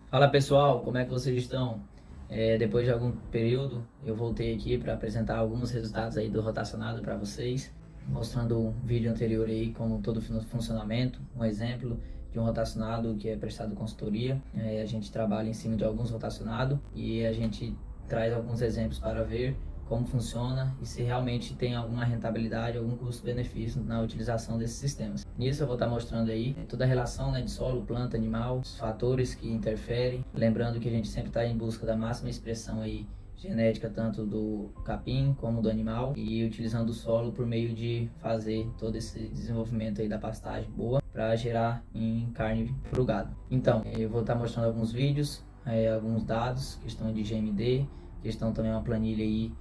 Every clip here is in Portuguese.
Fala pessoal, como é que vocês estão? Depois de algum período, eu voltei aqui para apresentar alguns resultados aí do rotacionado para vocês, mostrando um vídeo anterior aí como todo o funcionamento, um exemplo de um rotacionado que é prestado consultoria. A gente trabalha em cima de alguns rotacionados e a gente traz alguns exemplos para ver como funciona e se realmente tem alguma rentabilidade, algum custo-benefício na utilização desses sistemas. Nisso eu vou estar mostrando aí toda a relação, né, de solo, planta, animal, os fatores que interferem. Lembrando que a gente sempre está em busca da máxima expressão aí genética tanto do capim como do animal e utilizando o solo por meio de fazer todo esse desenvolvimento aí da pastagem boa para gerar em carne para o gado. Então, eu vou estar mostrando alguns vídeos, alguns dados, questão de GMD, questão também uma planilha aí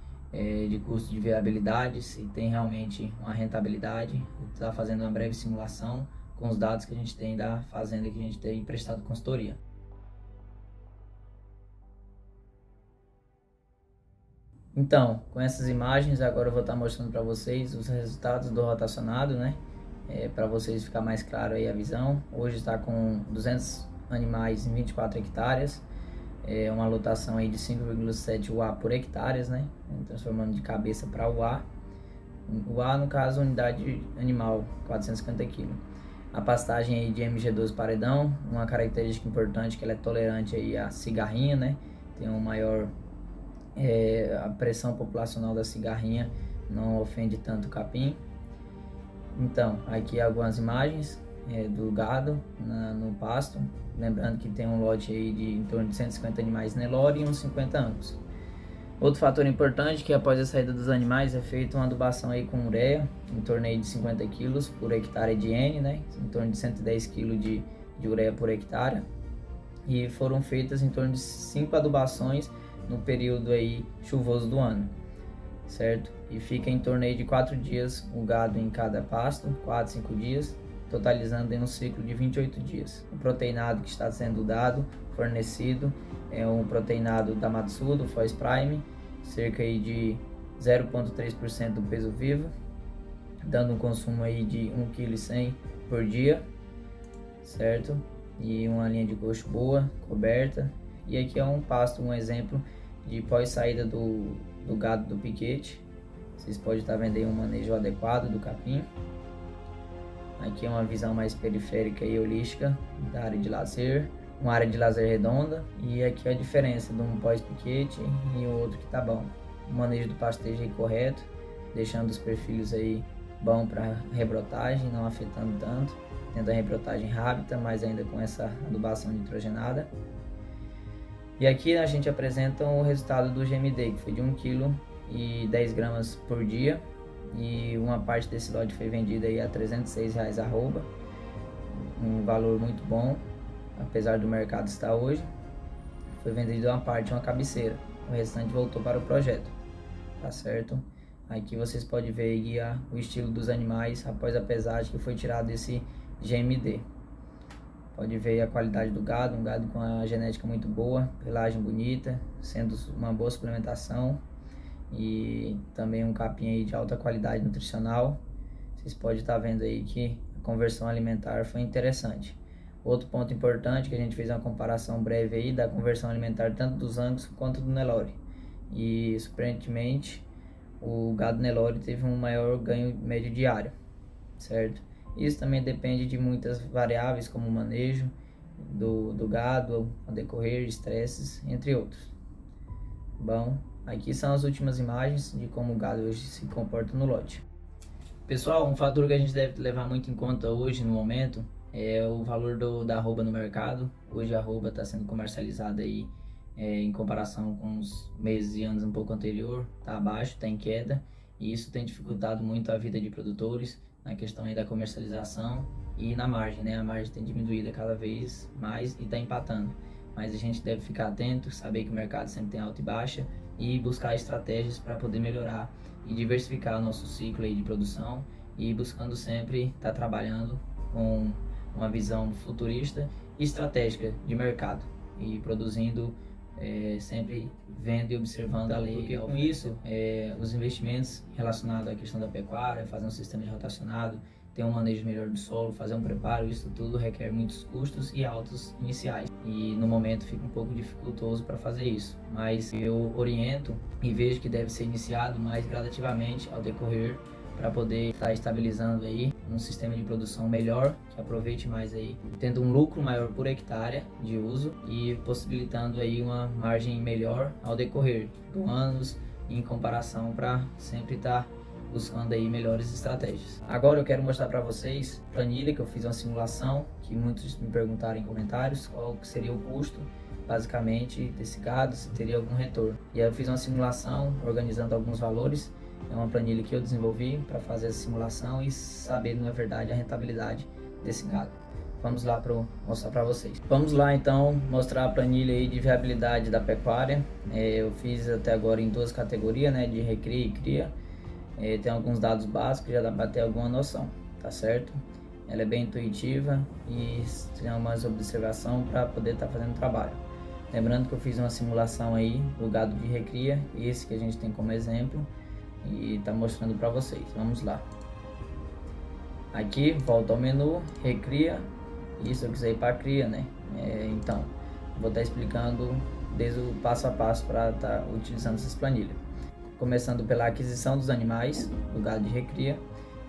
de custo de viabilidade, se tem realmente uma rentabilidade. Está fazendo uma breve simulação com os dados que a gente tem da fazenda que a gente tem prestado consultoria. Então, com essas imagens, agora eu vou estar mostrando para vocês os resultados do rotacionado, né? Para vocês ficar mais claro aí a visão. Hoje está com 200 animais em 24 hectares, uma lotação aí de 5,7 UA por hectares, né? Transformando de cabeça para UA. UA, no caso, unidade animal, 450 kg. A pastagem aí de MG12 paredão, uma característica importante que ela é tolerante aí à cigarrinha, né? Tem um maior a pressão populacional da cigarrinha, não ofende tanto o capim. Então, aqui algumas imagens do gado no pasto, lembrando que tem um lote aí de em torno de 150 animais Nelore e uns 50 Angus. Outro fator importante é que após a saída dos animais é feita uma adubação aí com ureia, em torno aí de 50 kg por hectare de N, né? Em torno de 110 kg de ureia por hectare. E foram feitas em torno de 5 adubações no período aí chuvoso do ano, certo? E fica em torno aí de 4 dias o gado em cada pasto, 4, 5 dias, totalizando em um ciclo de 28 dias. O proteinado que está sendo dado, fornecido, é um proteinado da Matsudo, Foz Prime, cerca aí de 0,3% do peso vivo, dando um consumo aí de 1,1 kg por dia, certo? E uma linha de coxo boa, coberta. E aqui é um pasto, um exemplo de pós-saída do gado do piquete. Vocês podem estar vendo aí um manejo adequado do capim. Aqui é uma visão mais periférica e holística da área de lazer, uma área de lazer redonda, e aqui a diferença de um pós-piquete e o outro que tá bom. O manejo do pastejo aí correto, deixando os perfis aí bom para rebrotagem, não afetando tanto, tendo a rebrotagem rápida, mas ainda com essa adubação nitrogenada. E aqui a gente apresenta o resultado do GMD, que foi de 1 kg e 10 gramas por dia, e uma parte desse lote foi vendida aí a R$306 arroba, um valor muito bom, apesar do mercado estar hoje. Foi vendido uma parte, uma cabeceira, o restante voltou para o projeto, tá certo? Aqui vocês podem ver aí o estilo dos animais após a pesagem que foi tirado desse GMD. Pode ver a qualidade do gado, um gado com a genética muito boa, pelagem bonita, sendo uma boa suplementação e também um capim aí de alta qualidade nutricional. Vocês podem estar vendo aí que a conversão alimentar foi interessante. Outro ponto importante que a gente fez uma comparação breve aí da conversão alimentar tanto dos Angus quanto do Nelore. E surpreendentemente o gado Nelore teve um maior ganho médio diário, certo? Isso também depende de muitas variáveis como o manejo do gado, a decorrer, estresses, entre outros. Bom, aqui são as últimas imagens de como o gado hoje se comporta no lote. Pessoal, um fator que a gente deve levar muito em conta hoje, no momento, é o valor da arroba no mercado. Hoje a arroba está sendo comercializada aí em comparação com os meses e anos um pouco anterior, está abaixo, está em queda, e isso tem dificultado muito a vida de produtores na questão aí da comercialização e na margem, né? A margem tem diminuído cada vez mais e está empatando. Mas a gente deve ficar atento, saber que o mercado sempre tem alta e baixa e buscar estratégias para poder melhorar e diversificar o nosso ciclo aí de produção e buscando sempre estar trabalhando com uma visão futurista e estratégica de mercado e produzindo sempre vendo e observando a lei, porque com isso os investimentos relacionados à questão da pecuária, fazer um sistema de rotacionado ter um manejo melhor do solo, fazer um preparo, isso tudo requer muitos custos e altos iniciais. E no momento fica um pouco dificultoso para fazer isso, mas eu oriento e vejo que deve ser iniciado mais gradativamente ao decorrer, para poder estar estabilizando aí um sistema de produção melhor, que aproveite mais aí, tendo um lucro maior por hectare de uso e possibilitando aí uma margem melhor ao decorrer do anos em comparação, para sempre estar buscando aí melhores estratégias. Agora eu quero mostrar para vocês a planilha que eu fiz uma simulação, que muitos me perguntaram em comentários qual seria o custo basicamente desse gado, se teria algum retorno. E aí eu fiz uma simulação organizando alguns valores. É uma planilha que eu desenvolvi para fazer essa simulação e saber, na verdade, a rentabilidade desse gado. Vamos lá para mostrar para vocês. Vamos lá então mostrar a planilha aí de viabilidade da pecuária. Eu fiz até agora em duas categorias, né, de recria e cria. Tem alguns dados básicos, já dá para ter alguma noção, tá certo? Ela é bem intuitiva e tem umas observações para poder estar fazendo o trabalho. Lembrando que eu fiz uma simulação aí do gado de recria, esse que a gente tem como exemplo, e está mostrando para vocês. Vamos lá. Aqui volta ao menu, recria, e se eu quiser ir para cria, né? Então vou estar explicando desde o passo a passo para estar utilizando essas planilhas. Começando pela aquisição dos animais do gado de recria,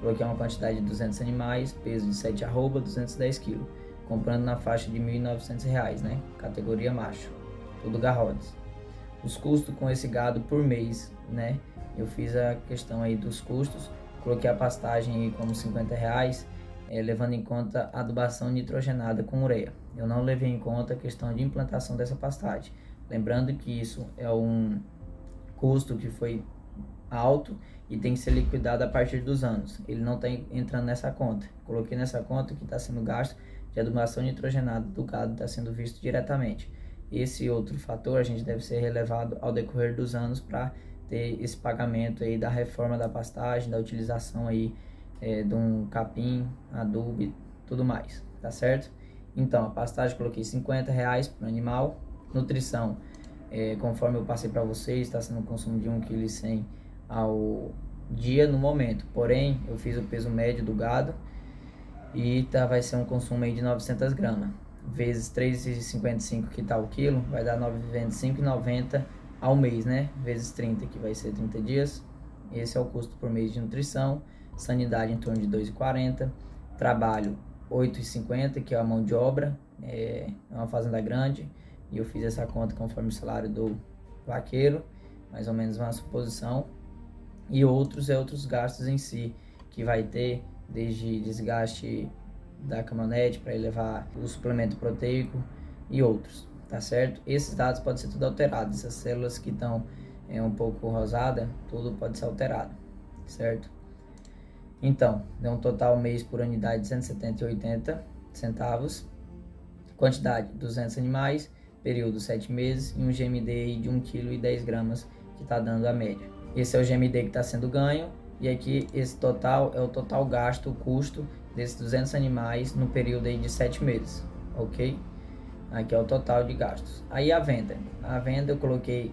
coloquei uma quantidade de 200 animais, peso de 7 arroba, 210 kg, comprando na faixa de R$ 1.900, né? Categoria macho, tudo garrotes. Os custos com esse gado por mês, né? Eu fiz a questão aí dos custos, coloquei a pastagem aí como R$50, levando em conta a adubação nitrogenada com ureia. Eu não levei em conta a questão de implantação dessa pastagem. Lembrando que isso é um custo que foi alto e tem que ser liquidado a partir dos anos. Ele não está entrando nessa conta. Coloquei nessa conta que está sendo gasto de adubação nitrogenada do gado, está sendo visto diretamente. Esse outro fator a gente deve ser relevado ao decorrer dos anos para ter esse pagamento aí da reforma da pastagem, da utilização aí de um capim, adubo e tudo mais, tá certo? Então, a pastagem coloquei R$50 para o animal. Nutrição, conforme eu passei para vocês, está sendo um consumo de 1,1 kg ao dia no momento. Porém, eu fiz o peso médio do gado e vai ser um consumo aí de 900 gramas. Vezes 3,55 que tá o quilo, vai dar 925,90 ao mês, né? Vezes 30, que vai ser 30 dias. Esse é o custo por mês de nutrição. Sanidade em torno de 2,40. Trabalho 8,50, que é a mão de obra. É uma fazenda grande e eu fiz essa conta conforme o salário do vaqueiro, mais ou menos uma suposição. E outros gastos em si, que vai ter desde desgaste da caminhonete para ele levar o suplemento proteico e outros, tá certo? Esses dados podem ser tudo alterados, essas células que estão um pouco rosada, tudo pode ser alterado, certo? Então, deu um total mês por unidade de 170,80 centavos, quantidade 200 animais, período 7 meses e um GMD de 1,10 kg que está dando a média. Esse é o GMD que está sendo ganho. E aqui esse total é o total gasto, o custo desses 200 animais no período aí de 7 meses, ok? Aqui é o total de gastos. Aí a venda eu coloquei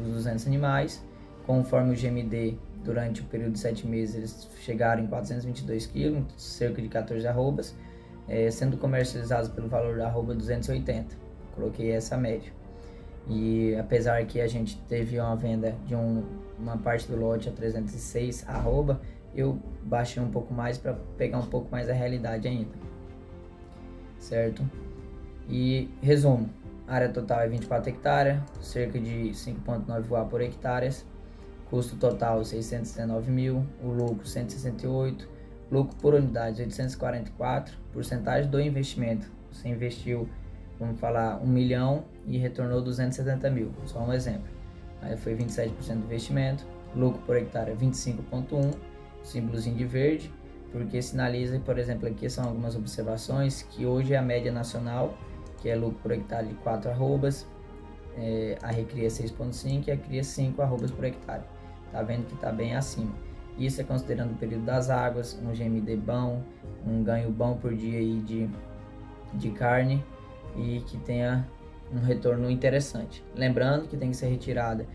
os 200 animais, conforme o GMD durante o período de 7 meses eles chegaram em 422 kg, cerca de 14 arrobas, sendo comercializados pelo valor da arroba 280, coloquei essa média. E apesar que a gente teve uma venda de uma parte do lote a 306 arroba, eu baixei um pouco mais para pegar um pouco mais a realidade ainda, certo? E resumo, área total é 24 hectares, cerca de 5,9 voar por hectares, custo total 619 mil, o lucro 168, lucro por unidade 844, porcentagem do investimento, você investiu, vamos falar, 1 milhão e retornou 270 mil, só um exemplo. Aí foi 27% do investimento, lucro por hectare 25,1, símbolozinho de verde, porque sinaliza, por exemplo, aqui são algumas observações, que hoje é a média nacional, que é lucro por hectare de 4 arrobas, a recria 6,5 e a cria 5 arrobas por hectare. Tá vendo que tá bem acima. Isso é considerando o período das águas, um GMD bom, um ganho bom por dia aí de carne, e que tenha um retorno interessante. Lembrando que tem que ser retirada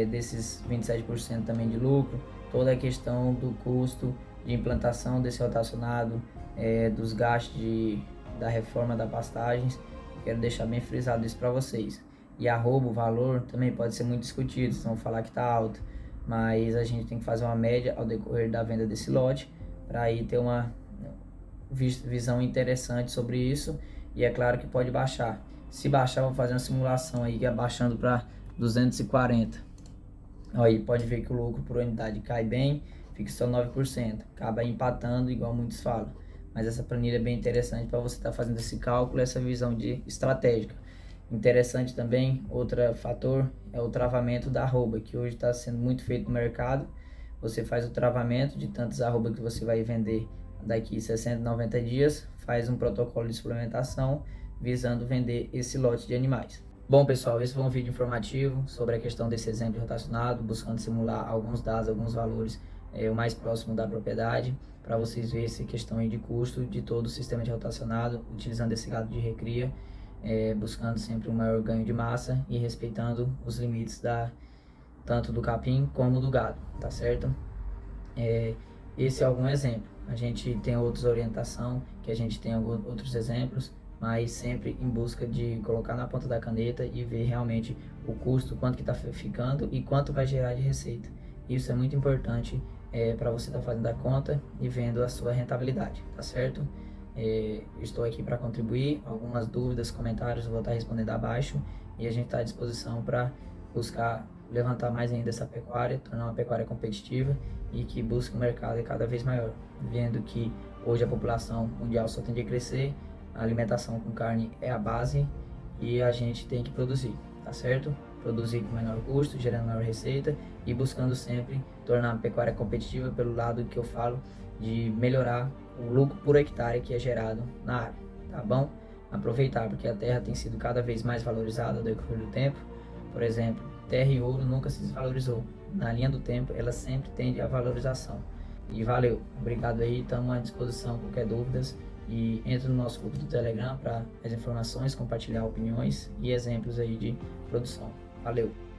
desses 27% também de lucro, toda a questão do custo de implantação desse rotacionado, dos gastos da reforma da pastagens. Quero deixar bem frisado isso para vocês. E o valor também pode ser muito discutido, vocês vão falar que está alto, mas a gente tem que fazer uma média ao decorrer da venda desse lote para aí ter uma visão interessante sobre isso. E é claro que pode baixar. Se baixar, eu vou fazer uma simulação aí, abaixando para 240. Aí pode ver que o lucro por unidade cai bem, fica só 9%, acaba empatando, igual muitos falam. Mas essa planilha é bem interessante para você estar fazendo esse cálculo, essa visão de estratégica. Interessante também, outro fator é o travamento da arroba, que hoje está sendo muito feito no mercado. Você faz o travamento de tantas arroba que você vai vender daqui 60, 90 dias, faz um protocolo de suplementação visando vender esse lote de animais. Bom pessoal, esse foi um vídeo informativo sobre a questão desse exemplo rotacionado, buscando simular alguns dados, alguns valores o mais próximo da propriedade, para vocês verem essa questão aí de custo de todo o sistema de rotacionado, utilizando esse gado de recria, buscando sempre um maior ganho de massa e respeitando os limites tanto do capim como do gado, tá certo? Esse é algum exemplo. A gente tem outras orientação, que a gente tem outros exemplos, mas sempre em busca de colocar na ponta da caneta e ver realmente o custo, quanto que está ficando e quanto vai gerar de receita. Isso é muito importante para você estar fazendo a conta e vendo a sua rentabilidade, tá certo? Estou aqui para contribuir. Algumas dúvidas, comentários eu vou estar respondendo abaixo, e a gente está à disposição para buscar levantar mais ainda essa pecuária, tornar uma pecuária competitiva e que busque um mercado cada vez maior, vendo que hoje a população mundial só tende a crescer, a alimentação com carne é a base e a gente tem que produzir, tá certo? Produzir com menor custo, gerando maior receita e buscando sempre tornar a pecuária competitiva pelo lado que eu falo de melhorar o lucro por hectare que é gerado na área, tá bom? Aproveitar, porque a terra tem sido cada vez mais valorizada ao decorrer do tempo. Por exemplo, terra e ouro nunca se desvalorizou. Na linha do tempo, ela sempre tende à valorização. E valeu, obrigado aí, estamos à disposição, qualquer dúvidas. E entre no nosso grupo do Telegram para as informações, compartilhar opiniões e exemplos aí de produção. Valeu!